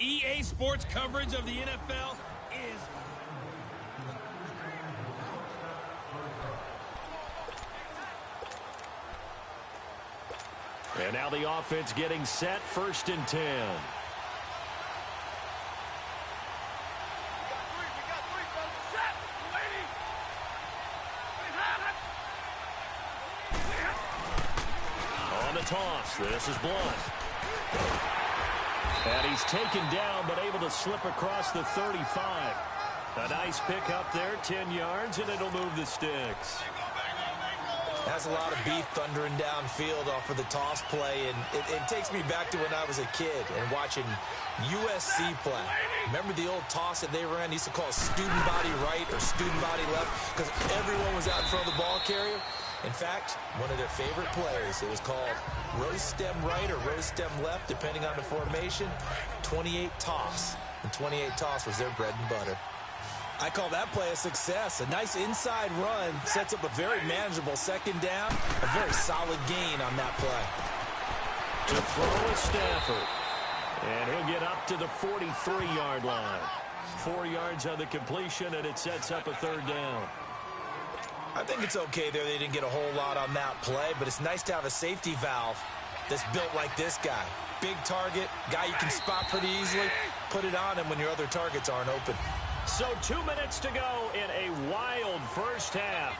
EA Sports coverage of the NFL is... And now the offense getting set, 1st and 10. On the toss, this is Blunt. And he's taken down, but able to slip across the 35. A nice pick up there, 10 yards, and it'll move the sticks. Has a lot of beef thundering downfield off of the toss play, and it takes me back to when I was a kid and watching USC play. Remember the old toss that they ran? They used to call it student body right or student body left because everyone was out in front of the ball carrier. In fact, one of their favorite plays, it was called rose stem right or rose stem left, depending on the formation, 28 toss. And 28 toss was their bread and butter. I call that play a success. A nice inside run sets up a very manageable 2nd down. A very solid gain on that play. To throw is Stafford. And he'll get up to the 43-yard line. 4 yards on the completion, and it sets up a 3rd down. I think it's okay there. They didn't get a whole lot on that play, but it's nice to have a safety valve that's built like this guy. Big target, guy you can spot pretty easily. Put it on him when your other targets aren't open. So 2 minutes to go in a wild first half.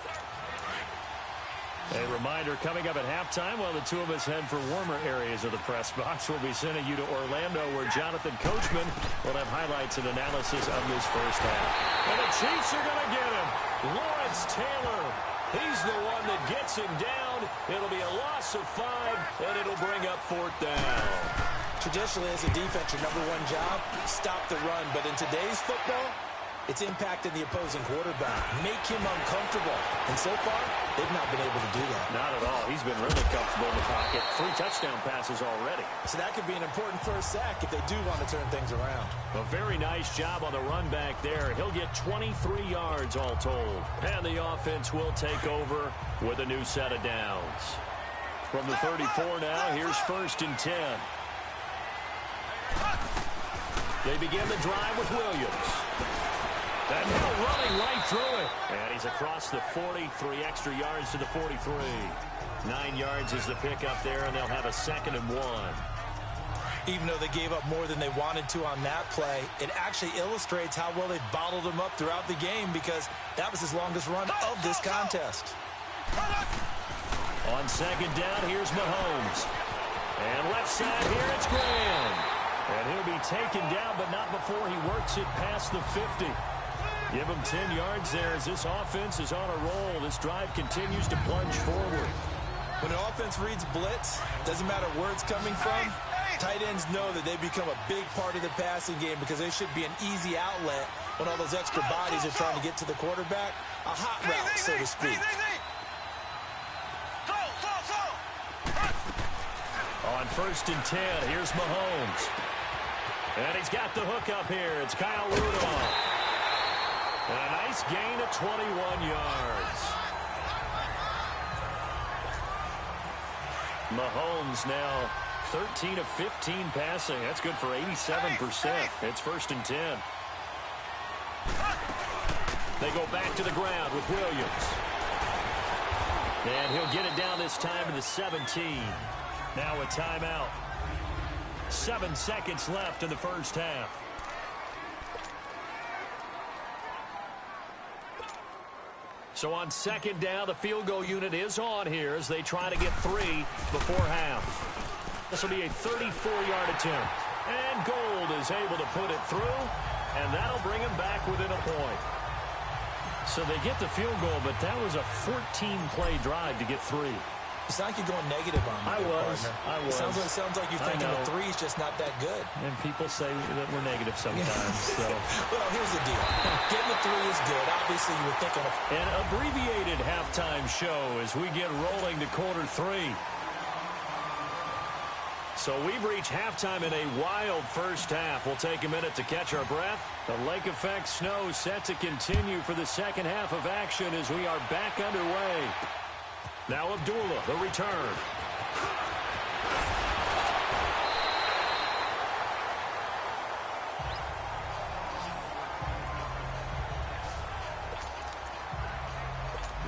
A reminder coming up at halftime while the two of us head for warmer areas of the press box. We'll be sending you to Orlando where Jonathan Coachman will have highlights and analysis of this first half. And the Chiefs are going to get him. Lawrence Taylor. He's the one that gets him down. It'll be a loss of 5, and it'll bring up 4th down. Traditionally, as a defense, your #1 job, stop the run. But in today's football, it's impacting the opposing quarterback. Make him uncomfortable. And so far, they've not been able to do that. Not at all. He's been really comfortable in the pocket. 3 touchdown passes already. So that could be an important first sack if they do want to turn things around. A very nice job on the run back there. He'll get 23 yards all told. And the offense will take over with a new set of downs. From the 34 now, here's 1st and 10. They begin the drive with Williams. And now running right through it. And he's across the 40, 3 extra yards to the 43. 9 yards is the pickup there, and they'll have a 2nd and 1. Even though they gave up more than they wanted to on that play, it actually illustrates how well they've bottled them up throughout the game because that was his longest run of this contest. On 2nd down, here's Mahomes. And left side here, it's Graham. And he'll be taken down, but not before he works it past the 50. Give him 10 yards there as this offense is on a roll. This drive continues to plunge forward. When an offense reads blitz, doesn't matter where it's coming from, tight ends know that they become a big part of the passing game because they should be an easy outlet when all those extra bodies are trying to get to the quarterback. A hot route, so to speak. On 1st and 10, here's Mahomes. And he's got the hook up here. It's Kyle Rudolph. And a nice gain of 21 yards. Mahomes now 13 of 15 passing. That's good for 87%. It's 1st and 10. They go back to the ground with Williams. And he'll get it down this time to the 17. Now a timeout. 7 seconds left in the first half. So on 2nd down, the field goal unit is on here as they try to get 3 before half. This will be a 34-yard attempt. And Gold is able to put it through, and that'll bring him back within a point. So they get the field goal, but that was a 14-play drive to get 3. It's like you're going negative on me. I was. Sounds like you're thinking the 3 is just not that good. And people say that we're negative sometimes. So. Well, here's the deal. Getting a 3 is good. Obviously, you were thinking of an abbreviated halftime show as we get rolling to quarter 3. So we've reached halftime in a wild first half. We'll take a minute to catch our breath. The lake effect snow set to continue for the second half of action as we are back underway. Now Abdullah, the return.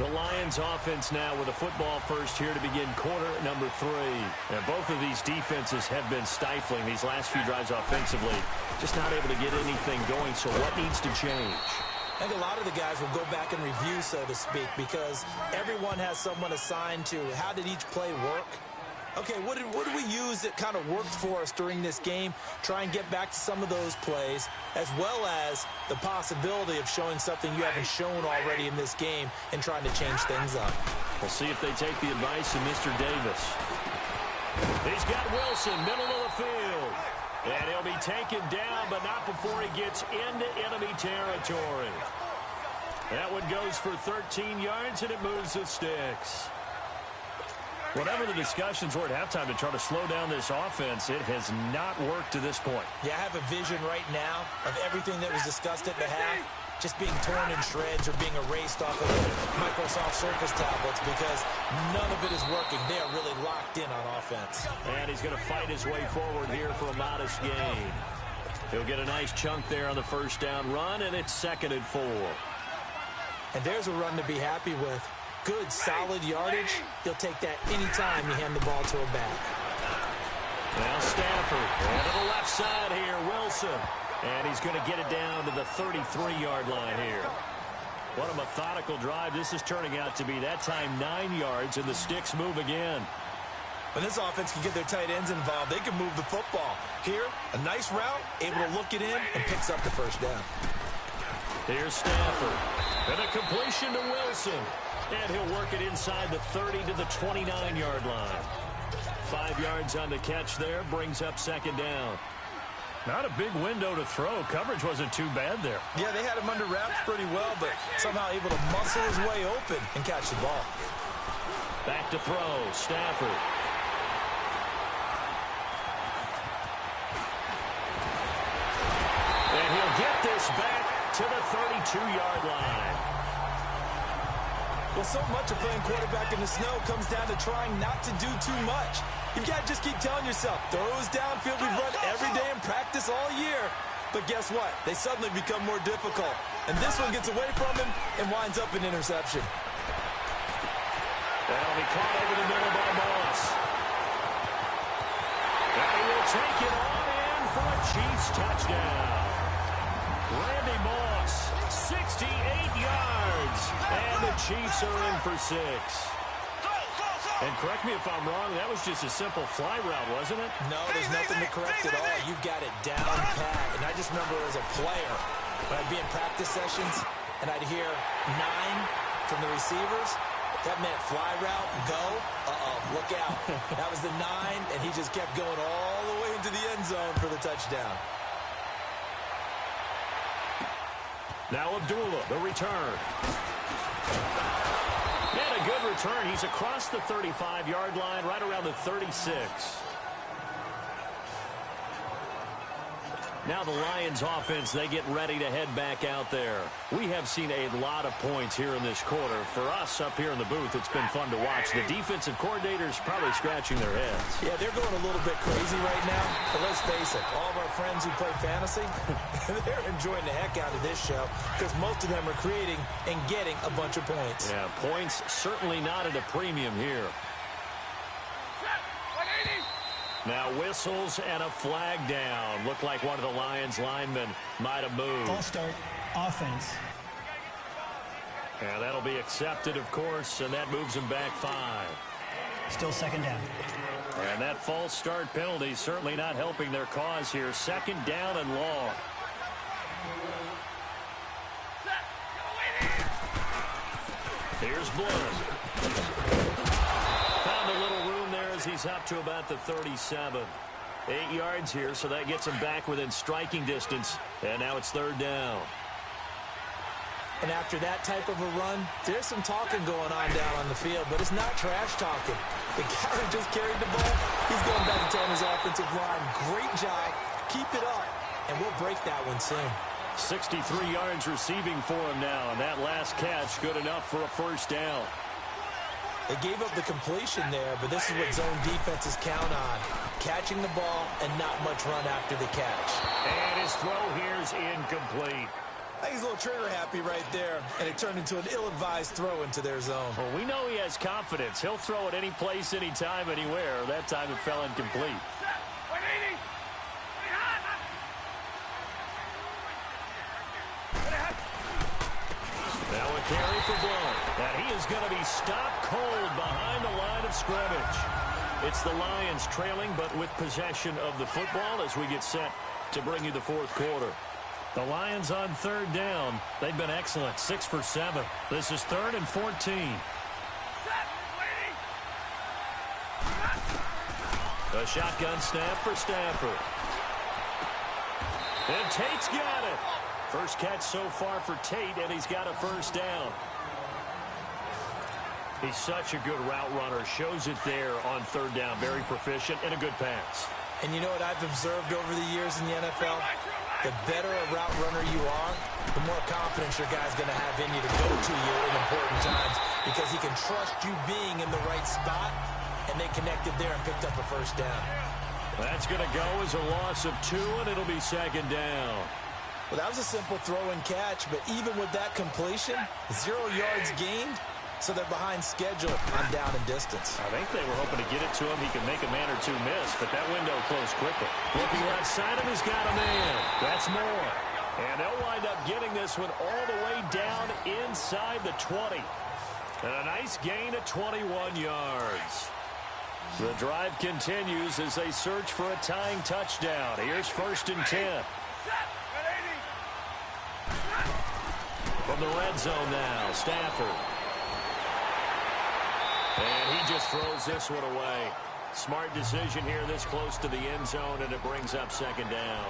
The Lions offense now with a football first here to begin quarter number 3. And both of these defenses have been stifling these last few drives offensively. Just not able to get anything going, so what needs to change? I think a lot of the guys will go back and review, so to speak, because everyone has someone assigned to how did each play work. Okay, what did we use that kind of worked for us during this game? Try and get back to some of those plays, as well as the possibility of showing something you haven't shown already in this game and trying to change things up. We'll see if they take the advice of Mr. Davis. He's got Wilson, middle of the field. And he'll be taken down, but not before he gets into enemy territory. That one goes for 13 yards, and it moves the sticks. Whatever the discussions were at halftime to try to slow down this offense, it has not worked to this point. Yeah, I have a vision right now of everything that was discussed at the half just being torn in shreds or being erased off of the Microsoft Surface tablets because none of it is working. They are really locked in on offense. And he's going to fight his way forward here for a modest gain. He'll get a nice chunk there on the first down run, and it's 2nd and 4. And there's a run to be happy with. Good, solid yardage. He'll take that anytime you hand the ball to a back. Now Stafford, and to the left side here, Wilson. And he's going to get it down to the 33-yard line here. What a methodical drive this is turning out to be. That time 9 yards, and the sticks move again. When this offense can get their tight ends involved, they can move the football. Here, a nice route, able to look it in, and picks up the first down. Here's Stafford. And a completion to Wilson. And he'll work it inside the 30 to the 29-yard line. 5 yards on the catch there, brings up 2nd down. Not a big window to throw. Coverage wasn't too bad there. Yeah, they had him under wraps pretty well, but somehow able to muscle his way open and catch the ball. Back to throw, Stafford. And he'll get this back to the 32-yard line. Well, so much of playing quarterback in the snow comes down to trying not to do too much. You've got to just keep telling yourself, throws downfield we've run every day in practice all year. But guess what? They suddenly become more difficult. And this one gets away from him and winds up an interception. That'll be caught over the middle by Moss. And he will take it on in for a Chiefs touchdown. Randy Moss, 68 yards. And the Chiefs are in for 6. And correct me if I'm wrong, that was just a simple fly route, wasn't it? No, there's nothing to correct at all. You've got it down pat. And I just remember as a player, when I'd be in practice sessions and I'd hear 9 from the receivers, that meant fly route, go, look out. That was the 9, and he just kept going all the way into the end zone for the touchdown. Now Abdullah, the return. And a good return. He's across the 35-yard line, right around the 36. Now the Lions offense, they get ready to head back out there. We have seen a lot of points here in this quarter. For us up here in the booth, it's been fun to watch. The defensive coordinators probably scratching their heads. Yeah, they're going a little bit crazy right now. But let's face it, all of our friends who play fantasy, they're enjoying the heck out of this show because most of them are creating and getting a bunch of points. Yeah, points certainly not at a premium here. Now whistles and a flag down. Looked like one of the Lions linemen might have moved. False start, offense. Yeah, that'll be accepted, of course, and that moves him back 5. Still 2nd down. And that false start penalty certainly not helping their cause here. 2nd down and long. Here's Blood. Found a little room there as he's up to about the 37. 8 yards here, so that gets him back within striking distance. And now it's 3rd down. And after that type of a run, there's some talking going on down on the field, but it's not trash talking. The guy who just carried the ball, he's going back and telling his offensive line, great job, keep it up, and we'll break that one soon. 63 yards receiving for him now, and that last catch good enough for a 1st down. They gave up the completion there, but this is what zone defenses count on. Catching the ball and not much run after the catch. And his throw here is incomplete. I think he's a little trigger happy right there, and it turned into an ill-advised throw into their zone. Well, we know he has confidence. He'll throw it any place, anytime, anywhere. That time it fell incomplete. Now a carry for Blount. And he is going to be stopped cold behind the line of scrimmage. It's the Lions trailing, but with possession of the football as we get set to bring you the fourth quarter. The Lions on third down. They've been excellent, 6 for 7. This is 3rd and 14. A shotgun snap for Stafford. And Tate's got it. First catch so far for Tate, and he's got a first down. He's such a good route runner. Shows it there on third down. Very proficient and a good pass. And you know what I've observed over the years in the NFL? The better a route runner you are, the more confidence your guy's going to have in you to go to you in important times because he can trust you being in the right spot, and they connected there and picked up a first down. That's going to go as a loss of 2, and it'll be 2nd down. Well, that was a simple throw and catch, but even with that completion, 0 yards gained, so they're behind schedule on down and distance. I think they were hoping to get it to him. He could make a man or two miss, but that window closed quickly. Looking left side of him, he's got a man. That's more. And they'll wind up getting this one all the way down inside the 20. And a nice gain of 21 yards. The drive continues as they search for a tying touchdown. Here's 1st and 10. From the red zone now, Stafford. And he just throws this one away. Smart decision here this close to the end zone, and it brings up 2nd down.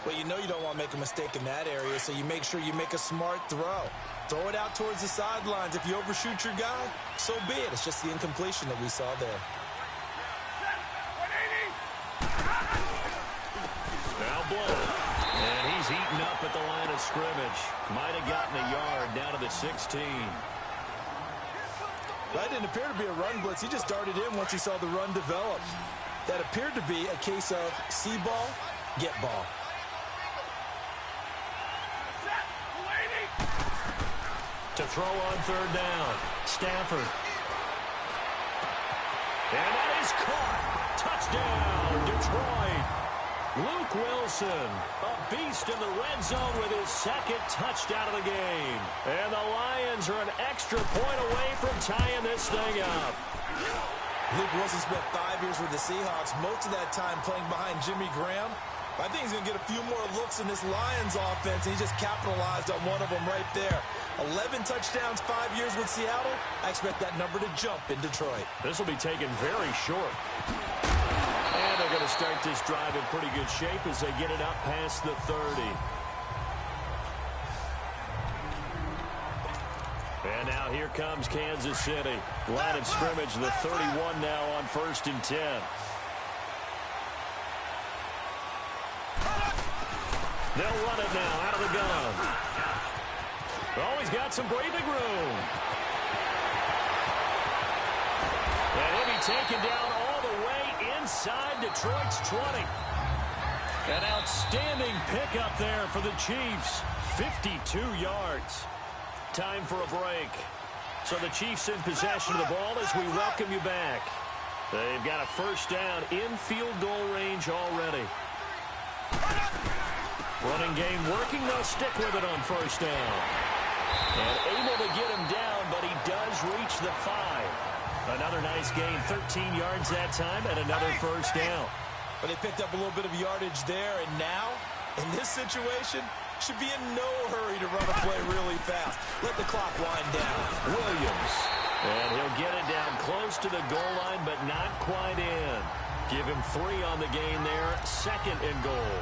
Well, you know you don't want to make a mistake in that area, so you make sure you make a smart throw. Throw it out towards the sidelines. If you overshoot your guy, so be it. It's just the incompletion that we saw there. Now Blount. And he's eaten up at the line of scrimmage. Might have gotten a yard down to the 16. That didn't appear to be a run blitz. He just darted in once he saw the run develop. That appeared to be a case of see ball, get ball. To throw on third down, Stafford. And that is caught. Touchdown, Detroit. Luke Wilson, a beast in the red zone with his 2nd touchdown of the game. And the Lions are an extra point away from tying this thing up. Luke Wilson spent 5 years with the Seahawks, most of that time playing behind Jimmy Graham. I think he's going to get a few more looks in this Lions offense, and he just capitalized on one of them right there. 11 touchdowns, 5 years with Seattle. I expect that number to jump in Detroit. This will be taken very short. And they're going to start this drive in pretty good shape as they get it up past the 30. And now here comes Kansas City. Line of scrimmage, the 31 now on 1st and 10. They'll run it now out of the gun. Oh, he's got some breathing room. And he'll be taken down all the way inside Detroit's 20. An outstanding pickup there for the Chiefs. 52 yards. Time for a break. So the Chiefs in possession of the ball as we welcome you back. They've got a first down in field goal range already. Running game working. They'll stick with it on first down. And able to get him down, but he does reach the 5. Another nice gain, 13 yards that time, and another first down. But they picked up a little bit of yardage there, and now, in this situation, should be in no hurry to run a play really fast. Let the clock wind down. Williams. And he'll get it down close to the goal line, but not quite in. Give him 3 on the gain there, 2nd and goal.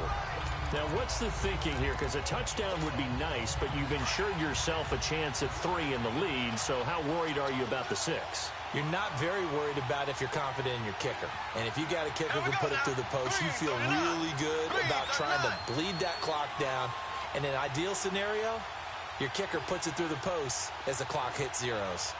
Now, what's the thinking here? Because a touchdown would be nice, but you've ensured yourself a chance at 3 in the lead, so how worried are you about the 6? You're not very worried about if you're confident in your kicker. And if you got a kicker who can put it through the post, you feel really good about trying to bleed that clock down. In an ideal scenario, your kicker puts it through the post as the clock hits zeros.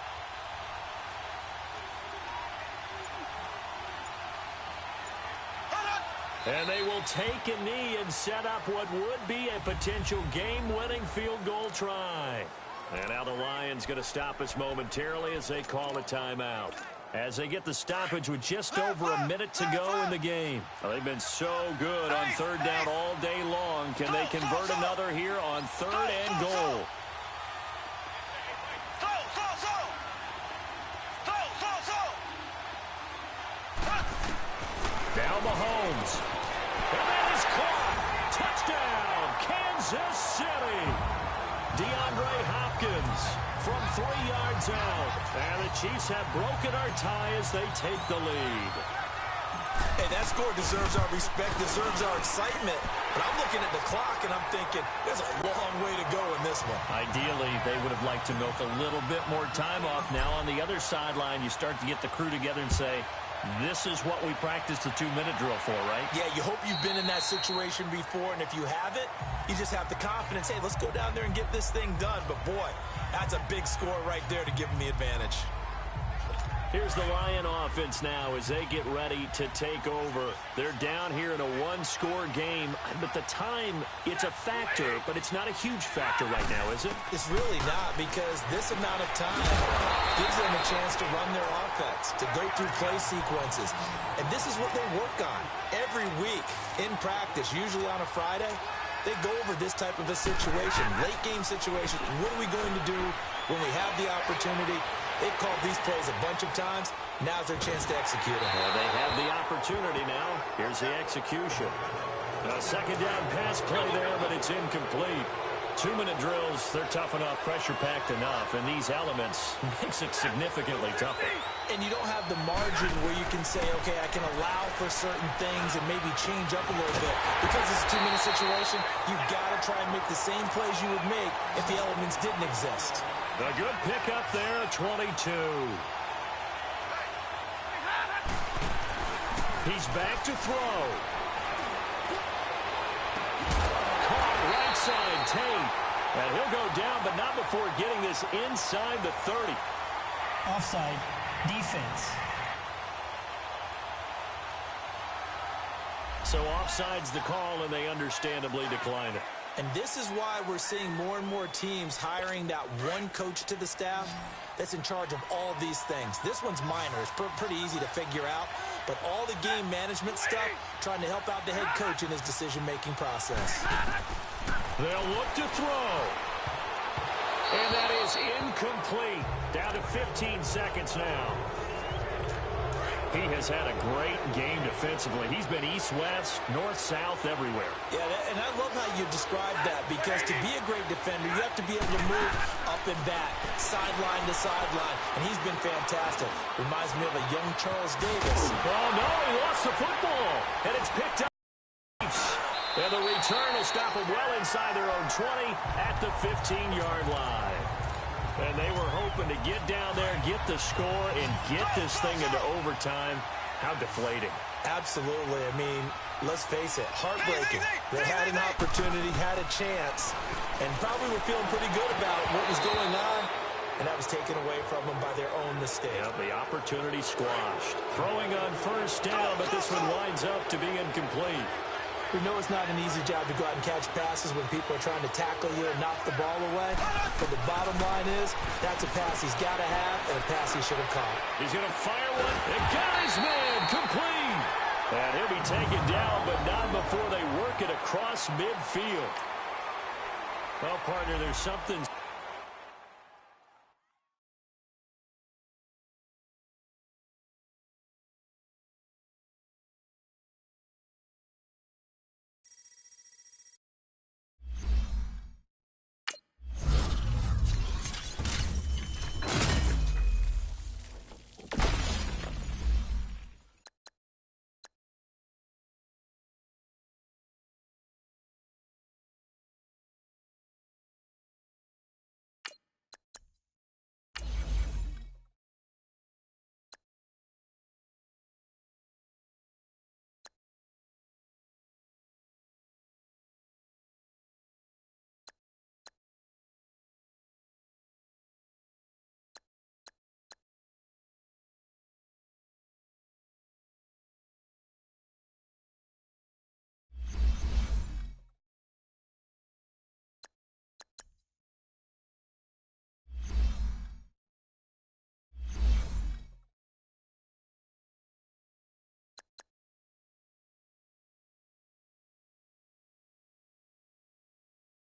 And they will take a knee and set up what would be a potential game-winning field goal try. And now the Lions going to stop us momentarily as they call a timeout. As they get the stoppage with just over a minute to go in the game. Well, they've been so good on third down all day long. Can they convert another here on third and goal? Now Mahomes. And that is caught. Touchdown, Kansas City. DeAndre Hopkins from 3 yards out. And the Chiefs have broken our tie as they take the lead. Hey, that score deserves our respect, deserves our excitement. But I'm looking at the clock, and I'm thinking there's a long way to go in this one. Ideally, they would have liked to milk a little bit more time off. Now on the other sideline, you start to get the crew together and say, this is what we practiced the 2-minute drill for, right? Yeah, you hope you've been in that situation before, and if you haven't, you just have the confidence, hey, let's go down there and get this thing done. But, boy, that's a big score right there to give them the advantage. Here's the Lion offense now as they get ready to take over. They're down here in a one-score game, but the time, it's a factor, but it's not a huge factor right now, is it? It's really not, because this amount of time gives them a chance to run their offense, to go through play sequences. And this is what they work on every week in practice, usually on a Friday. They go over this type of a situation, late-game situation. What are we going to do when we have the opportunity? They've called these plays a bunch of times. Now's their chance to execute them. Well, they have the opportunity now. Here's the execution. A second down pass play there, but it's incomplete. 2-minute drills, they're tough enough, pressure-packed enough, and these elements makes it significantly tougher. And you don't have the margin where you can say, okay, I can allow for certain things and maybe change up a little bit. Because it's a 2-minute situation, you've got to try and make the same plays you would make if the elements didn't exist. A good pickup there, 22. He's back to throw. Caught right side, Tate. And he'll go down, but not before getting this inside the 30. Offside, defense. So offside's the call, and they understandably decline it. And this is why we're seeing more and more teams hiring that one coach to the staff that's in charge of all these things. This one's minor. It's pretty easy to figure out. But all the game management stuff, trying to help out the head coach in his decision-making process. They'll look to throw. And that is incomplete. Down to 15 seconds now. He has had a great game defensively. He's been east-west, north-south, everywhere. Yeah, and I love how you described that, because to be a great defender, you have to be able to move up and back, sideline to sideline, and he's been fantastic. Reminds me of a young Charles Davis. Oh, no, he lost the football, and it's picked up. And the return will stop them well inside their own 20 at the 15-yard line. And they were hoping to get down there, get the score, and get this thing into overtime. How deflating. Absolutely. I mean, let's face it, heartbreaking. They had an opportunity, had a chance, and probably were feeling pretty good about what was going on, and that was taken away from them by their own mistake. Yeah, the opportunity squashed. Throwing on first down, but this one winds up to be incomplete. We know it's not an easy job to go out and catch passes when people are trying to tackle you and knock the ball away. But the bottom line is, that's a pass he's got to have and a pass he should have caught. He's going to fire one. And got his man complete. And he'll be taken down, but not before they work it across midfield. Well, partner, there's something